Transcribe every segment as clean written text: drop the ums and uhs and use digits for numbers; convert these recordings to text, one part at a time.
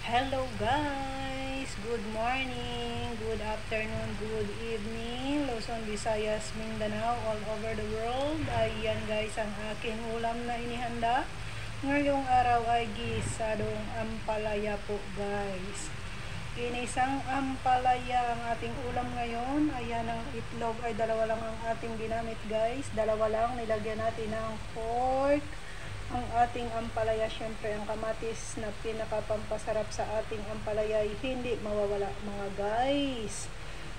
Hello guys! Good morning, good afternoon, good evening, Luzon, Visayas, Mindanao, all over the world. Ayan guys ang aking ulam na inihanda. Ngayong araw ay gisadong ampalaya po guys. Ginisang ampalaya ang ating ulam ngayon. Ayan ang itlog ay dalawa lang ang ating ginamit guys. Dalawa lang, nilagyan natin ng pork. Ang ating ampalaya, syempre ang kamatis na pinakapampasarap sa ating ampalaya ay hindi mawawala mga guys.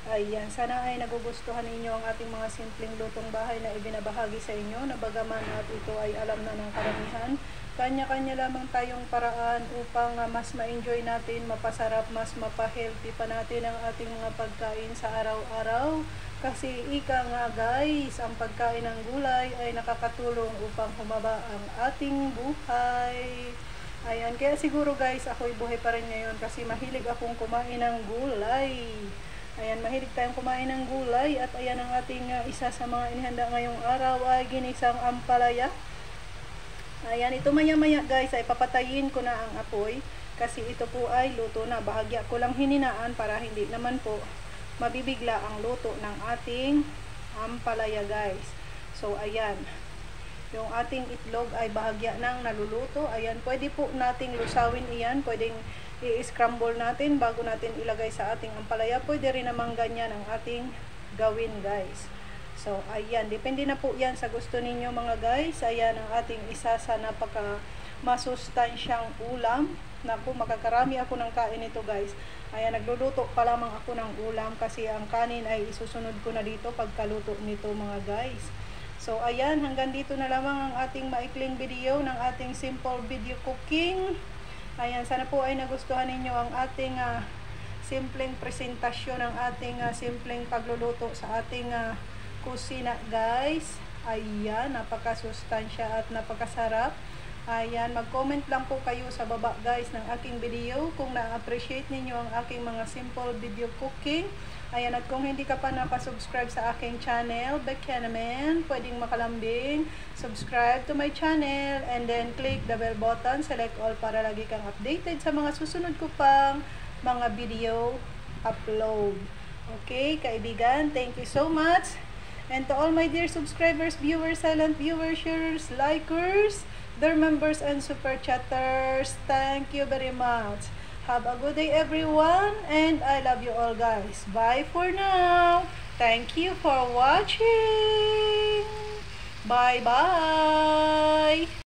Ayan, sana ay nagugustuhan ninyo ang ating mga simpleng lutong bahay na ibinabahagi sa inyo, na bagaman at ito ay alam na ng karamihan. Kanya-kanya lamang tayong paraan upang mas ma-enjoy natin, mapasarap, mas mapa-healthy pa natin ang ating mga pagkain sa araw-araw. Kasi ika nga guys, ang pagkain ng gulay ay nakakatulong upang humaba ang ating buhay. Ayan, kaya siguro guys, ako'y buhay pa rin ngayon kasi mahilig akong kumain ng gulay. Ayan, mahilig tayong kumain ng gulay. At ayan ang ating isa sa mga inihanda ngayong araw ay ginisang ampalaya. Ayan, ito maya-maya guys ay papatayin ko na ang apoy kasi ito po ay luto na. Bahagya ko lang hininaan para hindi naman po mabibigla ang luto ng ating ampalaya guys. So ayan, yung ating itlog ay bahagya nang naluluto. Ayan, pwede po nating lusawin iyan, pwedeng i-scramble natin bago natin ilagay sa ating ampalaya. Pwede rin namang ganyan ang ating gawin guys. So ayan, depende na po yan sa gusto ninyo mga guys. Ayan ang ating isa sa napaka masustansyang ulam. Naku, makakarami ako ng kain ito guys. Ayan, nagluluto pa lamang ako ng ulam kasi ang kanin ay isusunod ko na dito pagkaluto nito mga guys. So ayan, hanggang dito na lamang ang ating maikling video ng ating simple video cooking. Ayan, sana po ay nagustuhan ninyo ang ating simpleng presentasyon, ng ating simpleng pagluluto sa ating kusina guys. Ayan, napakasustansya at napakasarap. Ayan, mag-comment lang po kayo sa baba guys ng aking video kung na-appreciate ninyo ang aking mga simple video cooking. Ayan, at kung hindi ka pa nakasubscribe sa aking channel, baka naman, pwedeng makalambing, subscribe to my channel, and then click the bell button, select all para lagi kang updated sa mga susunod ko pang mga video upload. Okay, kaibigan, thank you so much. And to all my dear subscribers, viewers, silent viewers, sharers, likers, their members and super chatters, thank you very much. Have a good day everyone, and I love you all guys. Bye for now. Thank you for watching. Bye bye.